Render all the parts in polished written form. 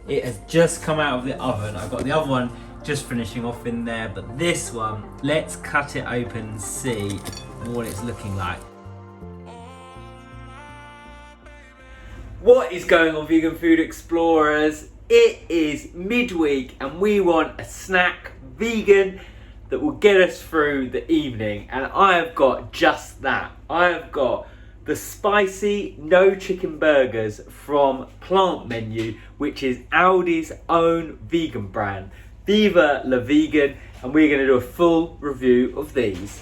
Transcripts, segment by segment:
It has just come out of the oven. I've got the other one just finishing off in there, but this one, let's cut it open and see what it's looking like. What is going on, vegan food explorers? It is midweek and we want a snack, vegan, that will get us through the evening, and I have got just that. I have got the spicy no chicken burgers from Plant Menu, which is Aldi's own vegan brand. Viva la vegan, and we're going to do a full review of these.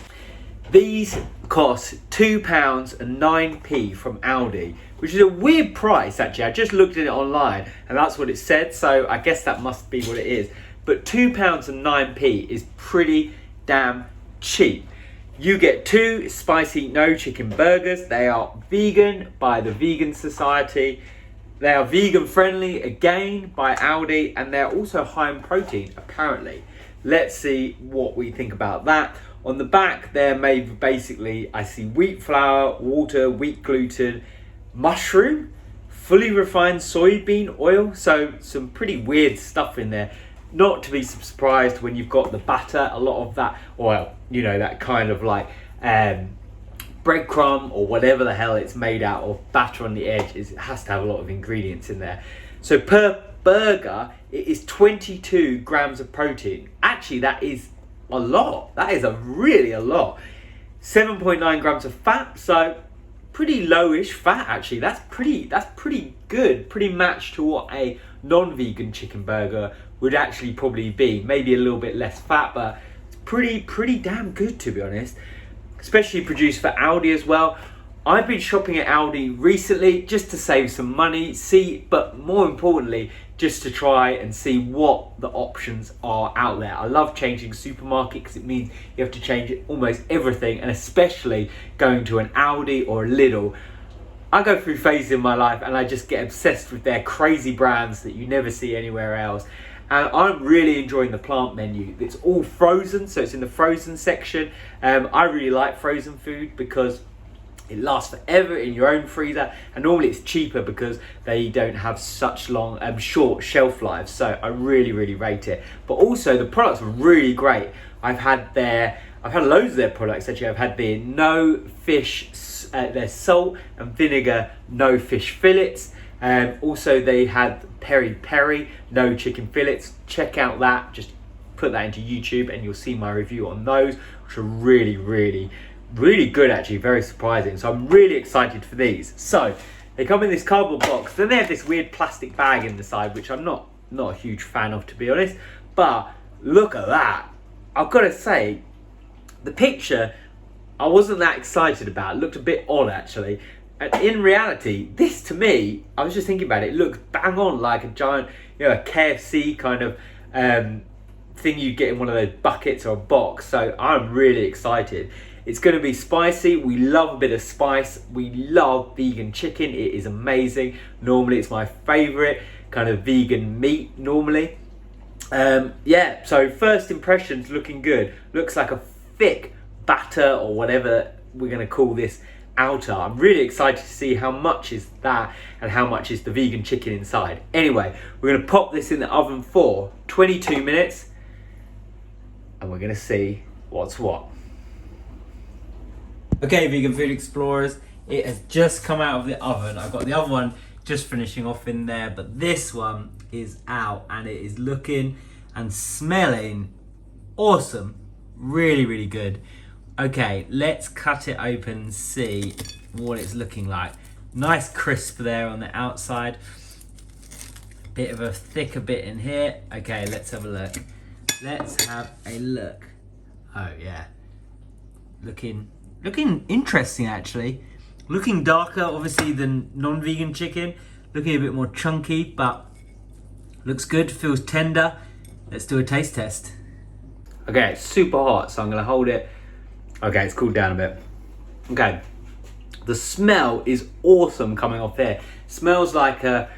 These cost £2.09 from Aldi, which is a weird price actually. I just looked at it online and that's what it said, so I guess that must be what it is. But £2.09 is pretty damn cheap. You get 2 spicy no chicken burgers. They are vegan by the Vegan Society. They are vegan friendly again by Aldi, and they're also high in protein apparently. Let's see what we think about that. On the back they're made basically, I see wheat flour, water, wheat gluten, mushroom, fully refined soybean oil. So some pretty weird stuff in there. Not to be surprised when you've got the batter, a lot of that oil, you know, that kind of like breadcrumb or whatever the hell it's made out of, batter on the edge, it has to have a lot of ingredients in there. So per burger, it is 22 grams of protein. Actually, that is a lot. That is really a lot. 7.9 grams of fat, so pretty lowish fat actually. That's pretty good, pretty matched to what a non-vegan chicken burger would actually probably be. Maybe a little bit less fat, but it's pretty damn good, to be honest. Especially produced for Aldi as well. I've been shopping at Aldi recently just to save some money, but more importantly, just to try and see what the options are out there. I love changing supermarket because it means you have to change almost everything, and especially going to an Aldi or a Lidl. I go through phases in my life and I just get obsessed with their crazy brands that you never see anywhere else. And I'm really enjoying the Plant Menu. It's all frozen, so it's in the frozen section. I really like frozen food because it lasts forever in your own freezer, and normally it's cheaper because they don't have such long, short shelf lives. So I really rate it. But also the products are really great. I've had loads of their products actually. I've had their no fish, their salt and vinegar no fish fillets. Also they had peri peri no chicken fillets. Check out that, just put that into YouTube and you'll see my review on those, which are really good actually, very surprising. So I'm really excited for these. So they come in this cardboard box, then they have this weird plastic bag in the side, which I'm not a huge fan of, to be honest. But look at that. I've got to say, the picture I wasn't that excited about. It looked a bit odd actually. And in reality, this to me, I was just thinking about it, it looks bang on like a giant, you know, a KFC kind of thing you get in one of those buckets or a box. So I'm really excited. It's going to be spicy. We love a bit of spice. We love vegan chicken. It is amazing. Normally it's my favorite kind of vegan meat normally. Yeah, so first impressions looking good. Looks like a thick batter or whatever we're going to call this outer. I'm really excited to see how much is that and how much is the vegan chicken inside. Anyway, we're going to pop this in the oven for 22 minutes and we're going to see what's what. Okay, vegan food explorers, it has just come out of the oven. I've got the other one just finishing off in there, but this one is out and it is looking and smelling awesome. Really good. Okay, let's cut it open and see what it's looking like. Nice crisp there on the outside. Bit of a thicker bit in here. Okay, let's have a look. Let's have a look. Oh yeah. Looking interesting actually. Looking darker obviously than non-vegan chicken. Looking a bit more chunky, but looks good, feels tender. Let's do a taste test. Okay, it's super hot, so I'm gonna hold it. Okay, it's cooled down a bit. Okay, the smell is awesome coming off here. Smells like a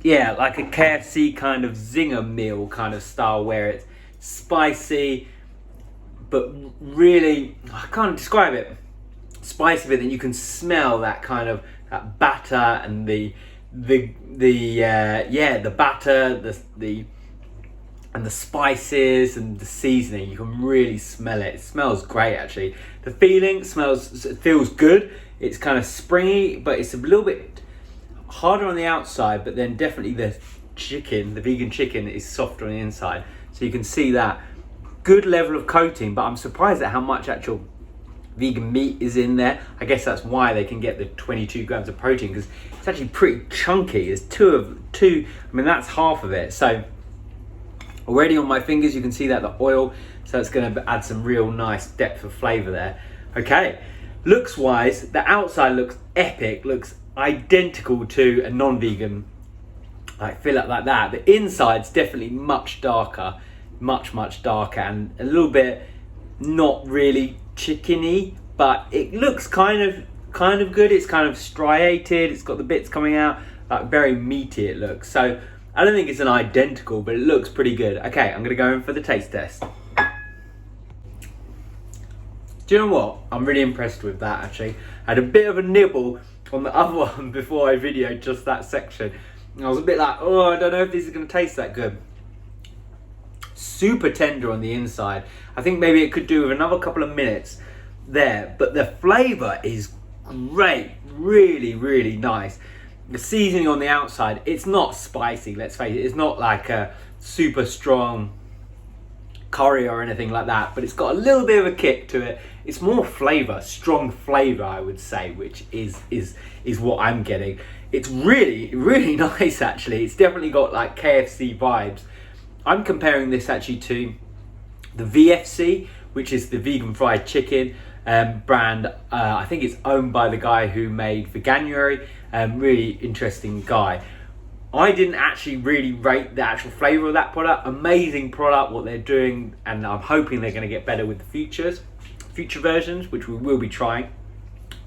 KFC kind of zinger meal kind of style, where it's spicy, but really, I can't describe it. Spicy, but then you can smell that kind of that batter and the the batter, and the spices and the seasoning, you can really smell it. It smells great actually. The feeling feels good. It's kind of springy, but it's a little bit harder on the outside, but then definitely the vegan chicken is soft on the inside. So you can see that good level of coating, but I'm surprised at how much actual vegan meat is in there. I guess that's why they can get the 22 grams of protein, because it's actually pretty chunky. It's two, I mean, that's half of it. So already on my fingers, you can see that the oil, so it's going to add some real nice depth of flavor there. Okay, looks wise, the outside looks epic, looks identical to a non-vegan like fillet like that. The inside's definitely much darker, much darker, and a little bit not really chickeny, but it looks kind of good. It's kind of striated, it's got the bits coming out, like very meaty it looks. So I don't think it's an identical, but it looks pretty good. Okay, I'm gonna go in for the taste test. Do you know what? I'm really impressed with that actually. I had a bit of a nibble on the other one before I videoed just that section. And I was a bit like, oh, I don't know if this is gonna taste that good. Super tender on the inside. I think maybe it could do with another couple of minutes there, but the flavor is great, really nice. The seasoning on the outside, it's not spicy, let's face it. It's not like a super strong curry or anything like that, but it's got a little bit of a kick to it. It's more flavor, strong flavor, I would say, which is what I'm getting. It's really nice actually. It's definitely got like KFC vibes. I'm comparing this actually to the VFC, which is the vegan fried chicken brand. I think it's owned by the guy who made Veganuary. Really interesting guy. I didn't actually really rate the actual flavour of that product. Amazing product, what they're doing, and I'm hoping they're going to get better with the future versions, which we will be trying.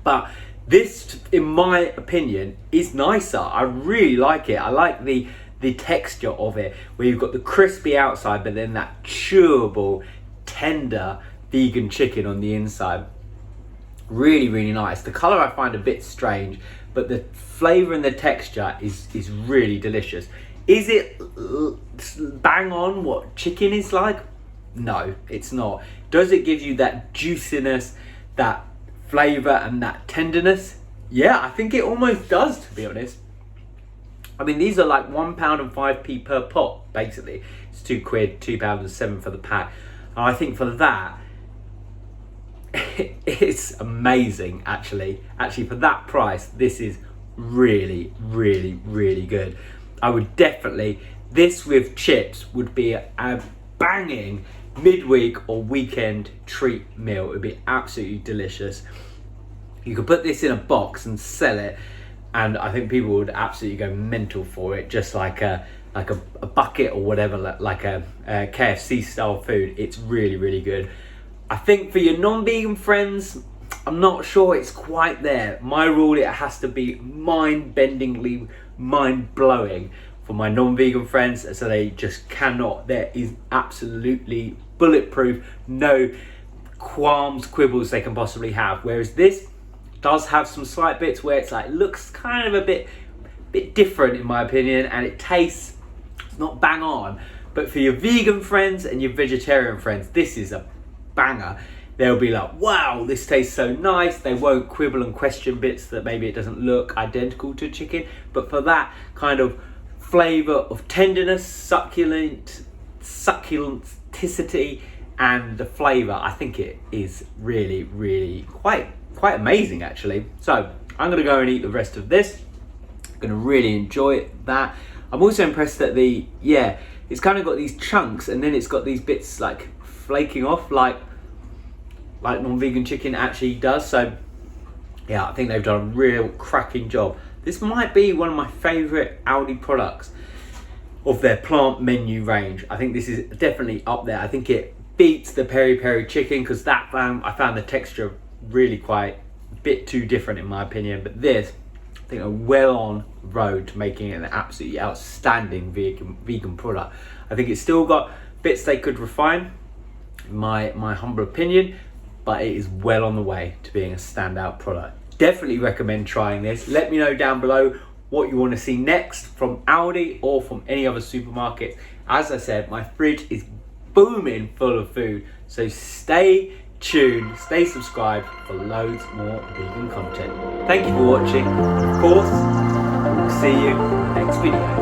But this, in my opinion, is nicer. I really like it. I like the texture of it, where you've got the crispy outside, but then that chewable, tender vegan chicken on the inside. Really nice. The colour I find a bit strange, but the flavour and the texture is really delicious. Is it bang on what chicken is like? No, it's not. Does it give you that juiciness, that flavour and that tenderness? Yeah, I think it almost does, to be honest. I mean, these are like £1 and 5p per pot, basically. It's £2, £2 and 7 for the pack. And I think for that, it's amazing, actually. Actually, for that price, this is really good. I would definitely, this with chips would be a banging midweek or weekend treat meal. It would be absolutely delicious. You could put this in a box and sell it, and I think people would absolutely go mental for it, just like a bucket or whatever, like a KFC style food. It's really good. I think for your non-vegan friends, I'm not sure it's quite there. My rule, it has to be mind-bendingly mind-blowing for my non-vegan friends, so they just cannot. There is absolutely bulletproof, no qualms, quibbles they can possibly have. Whereas this does have some slight bits where it's like, looks kind of a bit different in my opinion, and it tastes, it's not bang on. But for your vegan friends and your vegetarian friends, this is a banger. They'll be like, wow, this tastes so nice. They won't quibble and question bits that maybe it doesn't look identical to chicken, but for that kind of flavour of tenderness, succulenticity, and the flavour, I think it is really quite amazing actually. So I'm gonna go and eat the rest of this. I'm gonna really enjoy that. I'm also impressed that it's kind of got these chunks, and then it's got these bits like flaking off, like non-vegan chicken actually does. So yeah, I think they've done a real cracking job. This might be one of my favourite Aldi products of their plant menu range. I think this is definitely up there. I think it beats the peri chicken, because I found the texture really quite a bit too different in my opinion. But this, I think, are well on road to making it an absolutely outstanding vegan product. I think it's still got bits they could refine, in my humble opinion, but it is well on the way to being a standout product. Definitely recommend trying this. Let me know down below what you want to see next from Aldi or from any other supermarket. As I said, my fridge is booming full of food, so stay tuned, stay subscribed for loads more vegan content. Thank you for watching. Of course, we'll see you next video.